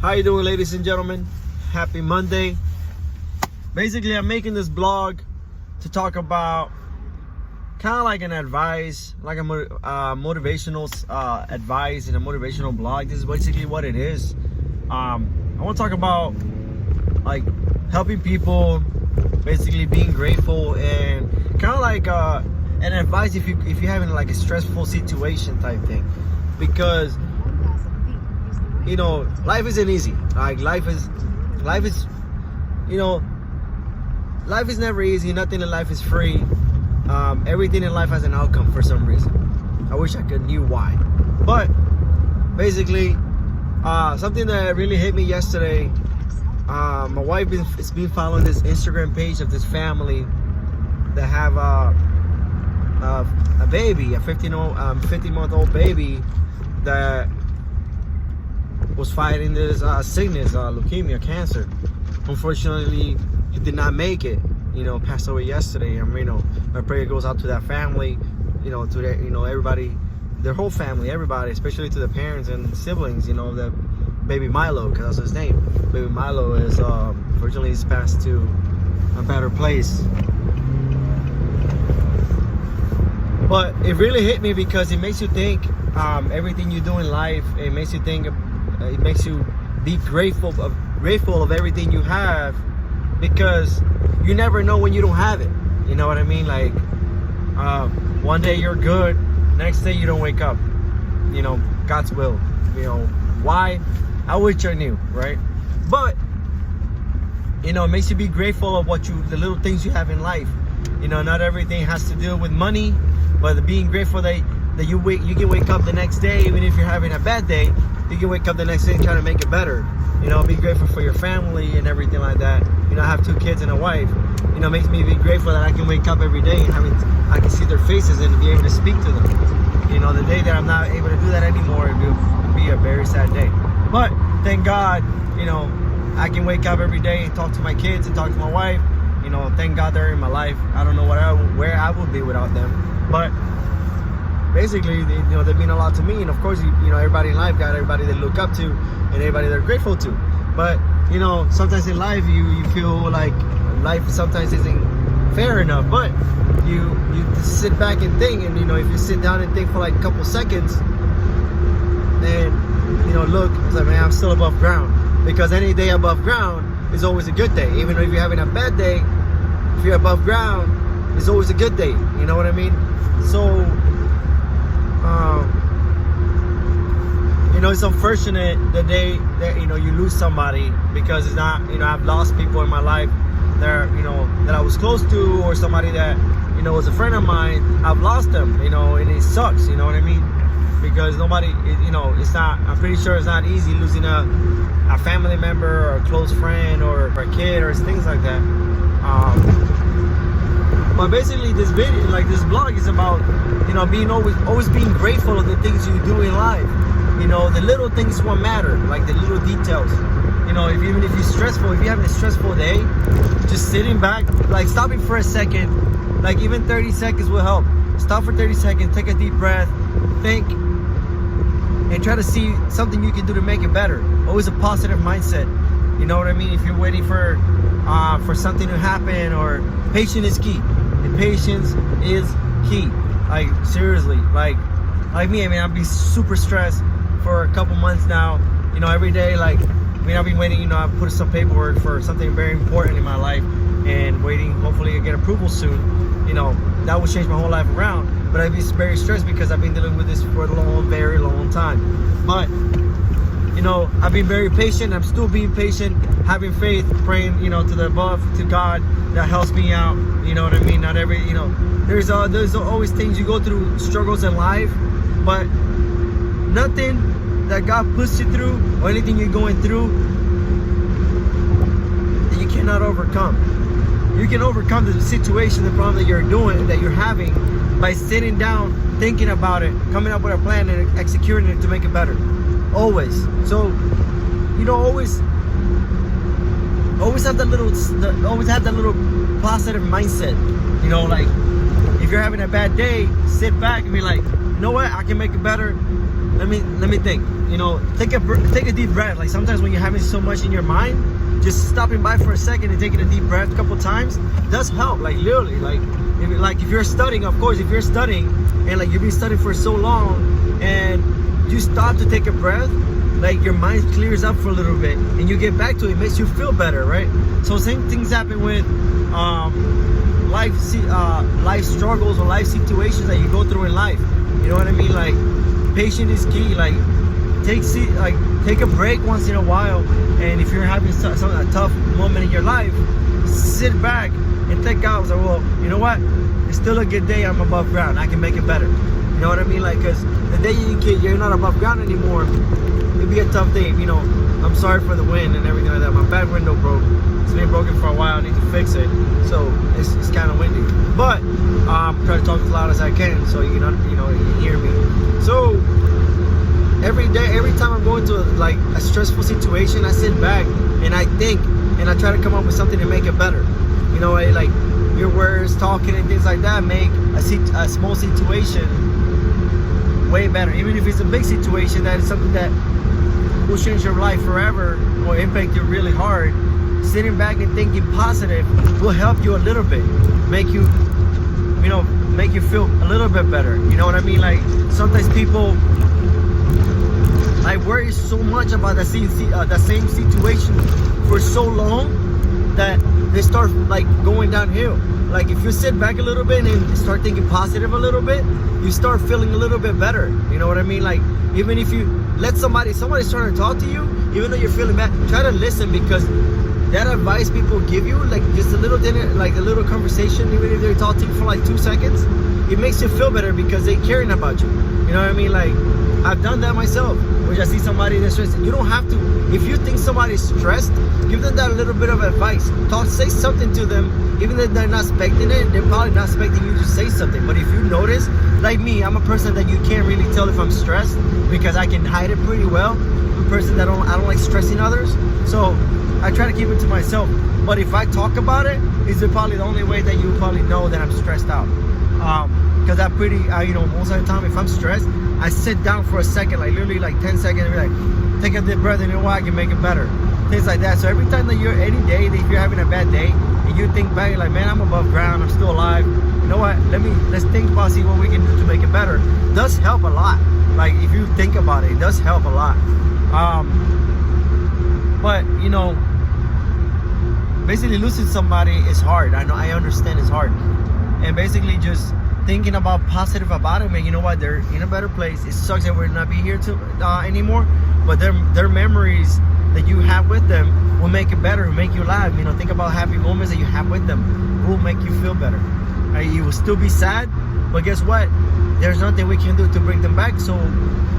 How you doing, ladies and gentlemen? Happy Monday. Basically, I'm making this blog to talk about kind of like an advice, like a motivational advice and a motivational blog. This is basically what it is. I want to talk about like helping people, basically being grateful, and kind of like an advice if you're having like a stressful situation type thing, because you know, life isn't easy. Like life is, you know, life is never easy. Nothing in life is free. Everything in life has an outcome for some reason. I wish I knew why. But basically, something that really hit me yesterday. My wife has been following this Instagram page of this family that have a baby, a 15-month-old baby that was fighting this sickness, leukemia, cancer. Unfortunately, he did not make it. You know, passed away yesterday. And you know, my prayer goes out to that family. You know, to their, you know, everybody, their whole family, everybody, especially to the parents and siblings. You know, the baby Milo, because that's his name. Baby Milo is unfortunately he's passed to a better place. But it really hit me because it makes you think. Everything you do in life, it makes you think. It makes you be grateful of everything you have, because you never know when you don't have it. You know what I mean? Like one day you're good, next day you don't wake up. You know, God's will. You know why? I wish I knew, right? But you know, it makes you be grateful of the little things you have in life. You know, not everything has to do with money, but being grateful that you can wake up the next day, even if you're having a bad day. You can wake up the next day and try to make it better. You know, be grateful for your family and everything like that. You know, I have 2 kids and a wife. You know, it makes me be grateful that I can wake up every day and I can see their faces and be able to speak to them. You know, the day that I'm not able to do that anymore, it will be a very sad day. But thank God, you know, I can wake up every day and talk to my kids and talk to my wife. You know, thank God they're in my life. I don't know where I would be without them. But basically, you know, they mean a lot to me, and of course, you know, everybody in life got everybody they look up to, and everybody they're grateful to. But you know, sometimes in life, you feel like life sometimes isn't fair enough. But you sit back and think, and you know, if you sit down and think for like a couple seconds, then you know, look, it's like, man, I'm still above ground, because any day above ground is always a good day. Even though if you're having a bad day, if you're above ground, it's always a good day. You know what I mean? So. You know, it's unfortunate the day that, you know, you lose somebody, because it's not, you know, I've lost people in my life that, you know, that I was close to, or somebody that, you know, was a friend of mine. I've lost them, you know, and it sucks, you know what I mean? Because nobody, you know, it's not, I'm pretty sure it's not easy losing a family member or a close friend or a kid or things like that. But basically, this video, like this blog, is about, you know, being always being grateful of the things you do in life. You know, the little things won't matter, like the little details. You know, even if you're stressful, if you're having a stressful day, just sitting back, like stopping for a second, like even 30 seconds will help. Stop for 30 seconds, take a deep breath, think, and try to see something you can do to make it better. Always a positive mindset. You know what I mean? If you're waiting for something to happen, or patience is key. And patience is key. Like seriously, like me, I mean, I've been super stressed for a couple months now. You know, every day, like, I mean, I've been waiting, you know, I've put some paperwork for something very important in my life, and waiting, hopefully I get approval soon. You know, that will change my whole life around. But I've been very stressed because I've been dealing with this for a very long time. But you know, I've been very patient. I'm still being patient, having faith, praying, you know, to the above, to God, that helps me out. You know what I mean? Not every, you know, there's always things you go through, struggles in life, but nothing that God puts you through, or anything you're going through, that you cannot overcome. You can overcome the situation, the problem that you're having, by sitting down, thinking about it, coming up with a plan, and executing it to make it better. Always. So, you know, always have that little positive mindset. You know, like if you're having a bad day, sit back and be like, you know what, I can make it better. Let me think. take a deep breath. Like sometimes when you're having so much in your mind, just stopping by for a second and taking a deep breath a couple times does help. Like literally, if you're studying, of course, if you're studying and like you've been studying for so long and you stop to take a breath, like your mind clears up for a little bit and you get back to it. It makes you feel better, right? So same things happen with life struggles or life situations that you go through in life. You know what I mean? Like patience is key. Like take a break once in a while, and if you're having a tough moment in your life, sit back and think out. So, well, you know what? It's still a good day. I'm above ground. I can make it better. You know what I mean? Like, because the day you're not above ground anymore, it'd be a tough day. I'm sorry for the wind and everything like that. My back window broke. It's been broken for a while. I need to fix it. So it's kind of windy. But try to talk as loud as I can so you hear me. So every time I'm going to a stressful situation, I sit back and I think and I try to come up with something to make it better. Like your words, talking, and things like that make a small situation way better. Even if it's a big situation that is something that will change your life forever or impact you really hard, sitting back and thinking positive will help you a little bit, make you feel a little bit better. You know what I mean? Like sometimes people worry so much about the same situation for so long that they start going downhill. Like if you sit back a little bit and start thinking positive a little bit, you start feeling a little bit better. You know what I mean? Like even if you let somebody's trying to talk to you, even though you're feeling bad, try to listen, because that advice people give you, like just a little dinner, like a little conversation, even if they talk to you for 2 seconds, it makes you feel better because they're caring about you. You know what I mean? Like I've done that myself. When I see somebody that's stressed, you don't have to. If you think somebody's stressed, give them that little bit of advice. Say something to them, even if they're not expecting it. They're probably not expecting you to say something. But if you notice, like me, I'm a person that you can't really tell if I'm stressed because I can hide it pretty well. I'm a person that I don't like stressing others, so I try to keep it to myself. But if I talk about it, it's probably the only way that you probably know that I'm stressed out. Because I'm pretty, most of the time, if I'm stressed, I sit down for a second, literally 10 seconds, and be take a deep breath, and you know what, I can make it better. Things like that. So every time that any day that if you're having a bad day, and you think back, like, man, I'm above ground, I'm still alive. You know what? Let's think about see what we can do to make it better. It does help a lot. Like if you think about it, it does help a lot. But basically losing somebody is hard. I understand it's hard. And basically just thinking about positive about it, man, you know what, they're in a better place. It sucks that we're not be here anymore, but their memories that you have with them will make it better, will make you laugh. Think about happy moments that you have with them. It will make you feel better. You will still be sad, but guess what, there's nothing we can do to bring them back, so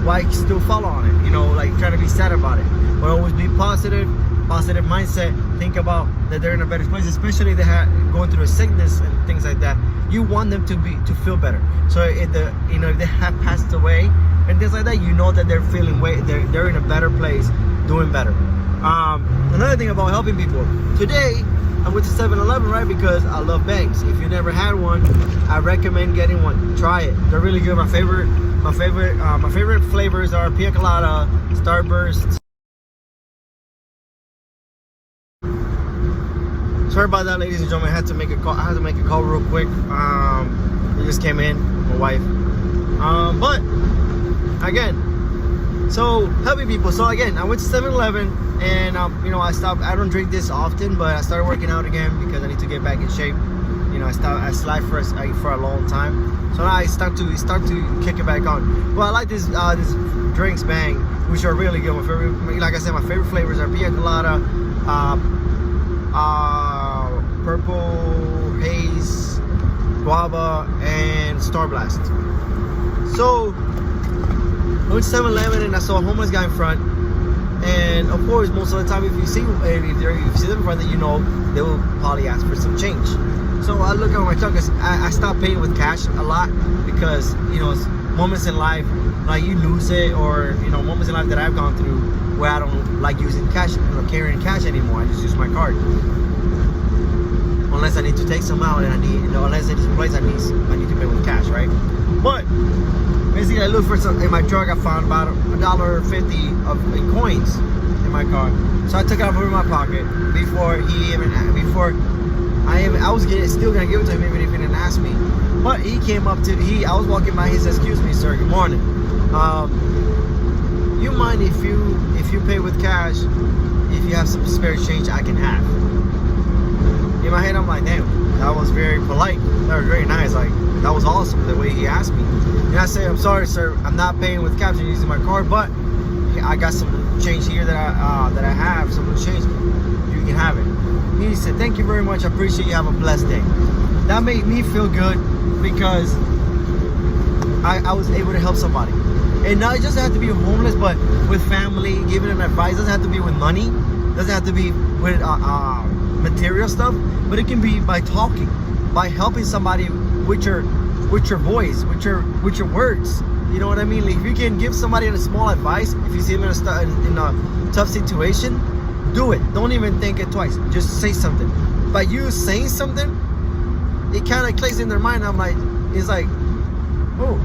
why still follow on it? Try to be sad about it, but always be positive mindset. Think about that they're in a better place, especially if they're going through a sickness and things like that. You want them to feel better. So if they have passed away and things like that, that they're feeling they're in a better place, doing better. Another thing about helping people. Today I went to 7-Eleven, right, because I love bangs. If you never had one, I recommend getting one. Try it. They're really good. My favorite flavors are pina colada, Starburst. Sorry about that, ladies and gentlemen. I had to make a call real quick. It just came in, my wife. But again, so helping people. So again, I went to 7-Eleven and I stopped. I don't drink this often, but I started working out again because I need to get back in shape. I slide for a long time, so now I start to kick it back on. Well, I like this drinks Bang, which are really good. My favorite, like I said, my favorite flavors are pina colada, purple haze, guava, and Star Blast. So I went to 7-Eleven and I saw a homeless guy in front, and of course most of the time if you see them in front, that they will probably ask for some change. So I look at my truck, I stopped paying with cash a lot because it's moments in life like you lose it, or moments in life that I've gone through where I don't like using cash or carrying cash anymore. I just use my card. Unless I need to take some out and I need, unless it's a place I need to pay with cash, right? But basically I looked for some in my truck. I found about $1.50 in coins in my car. So I took it out of my pocket before I was still gonna give it to him even if he didn't ask me. But he came up to I was walking by. He said, "Excuse me, sir. Good morning. You mind if you pay with cash? If you have some spare change, I can have." In my head, I'm like, damn, that was very polite. That was very nice. Like, that was awesome the way he asked me. And I say, "I'm sorry, sir. I'm not paying with cash. I'm using my card, but I got some change here that I have. Some change. You can have it." He said, "Thank you very much. I appreciate you. Have a blessed day." That made me feel good because I was able to help somebody. And now it doesn't have to be homeless, but with family, giving them advice. It doesn't have to be with money. It doesn't have to be with material stuff. But it can be by talking, by helping somebody with your voice, with your words. You know what I mean? Like, if you can give somebody a small advice, if you see them in a tough situation, do it. Don't even think it twice. Just say something. By you saying something, it kind of clicks in their mind. It's like, oh,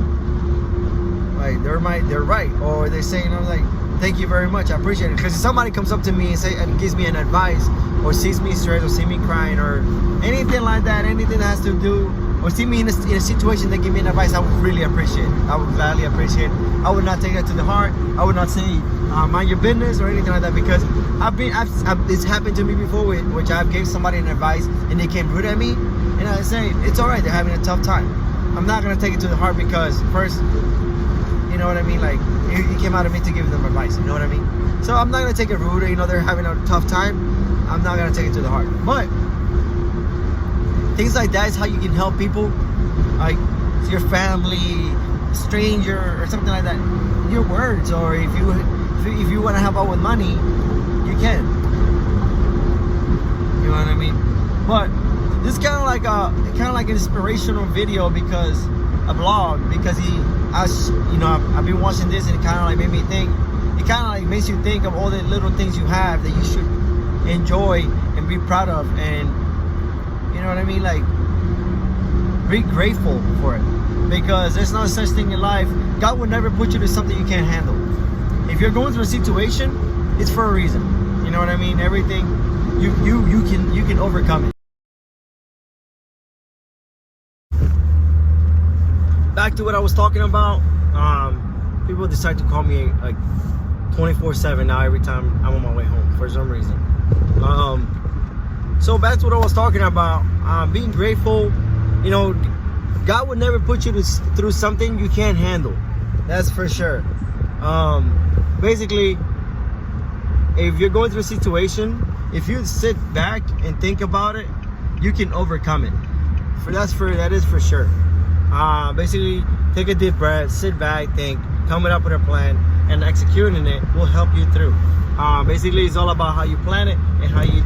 like they're right, or they're saying, I'm like, thank you very much, I appreciate it. Because if somebody comes up to me and gives me an advice, or sees me stressed, or see me crying, or anything like that, anything that has to do, or see me in a situation that give me an advice, I would really appreciate it. I would gladly appreciate it. I would not take that to the heart. I would not say mind your business or anything like that, because it's happened to me before, which I've gave somebody an advice and they came rude at me, and I say it's all right. They're having a tough time. I'm not gonna take it to the heart because first, you know what I mean. Like, it came out of me to give them advice. You know what I mean. So I'm not gonna take it rude. You know, they're having a tough time. I'm not gonna take it to the heart. But things like that is how you can help people, like your family, stranger, or something like that. Your words, or if you want to help out with money, you can. You know what I mean? But this is kind of like an inspirational video, because a blog, because I've been watching this and it kind of like made me think. It kind of like makes you think of all the little things you have that you should enjoy and be proud of, and you know what I mean, like, be grateful for it, because there's no such thing in life. God will never put you to something you can't handle. If you're going through a situation, it's for a reason. You know what I mean? Everything you can overcome it. Back to what I was talking about. People decide to call me like 24/7 now every time I'm on my way home for some reason. So back to what I was talking about. Being grateful. You know, God would never put you through something you can't handle. That's for sure. Basically, if you're going through a situation, if you sit back and think about it, you can overcome it. That is for sure. Basically, take a deep breath, sit back, think, coming up with a plan, and executing it will help you through. Basically, it's all about how you plan it and how you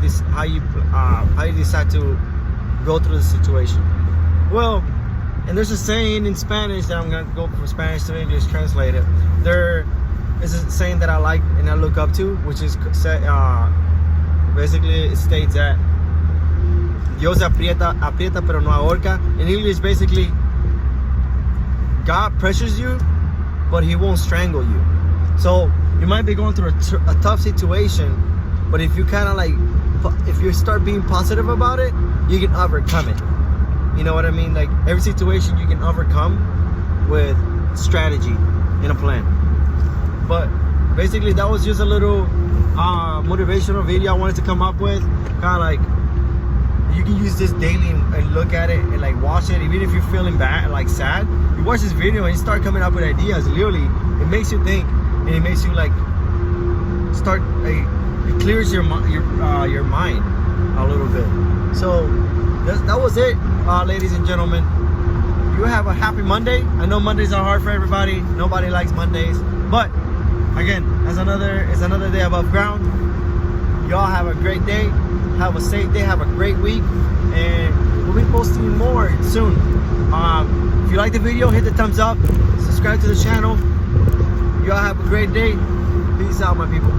decide to go through the situation. Well, and there's a saying in Spanish that I'm gonna go from Spanish to English, translate it. There is a saying that I like and I look up to, which is basically it states that Dios aprieta pero no ahorca. In English, basically, God pressures you, but He won't strangle you. So you might be going through a tough situation, but if you if you start being positive about it, you can overcome it. You know what I mean? Like, every situation you can overcome with strategy and a plan. But basically, that was just a little motivational video I wanted to come up with. Kind of like, you can use this daily and look at it and like watch it. Even if you're feeling bad, like sad, you watch this video and you start coming up with ideas. Literally, it makes you think, and it makes you like start. It clears your mind a little bit. So that was it, ladies and gentlemen. You have a happy Monday. I know Mondays are hard for everybody. Nobody likes Mondays, but again, it's another day above ground. Y'all have a great day. Have a safe day. Have a great week, and we'll be posting more soon. If you like the video, hit the thumbs up. Subscribe to the channel. Y'all have a great day. Peace out, my people.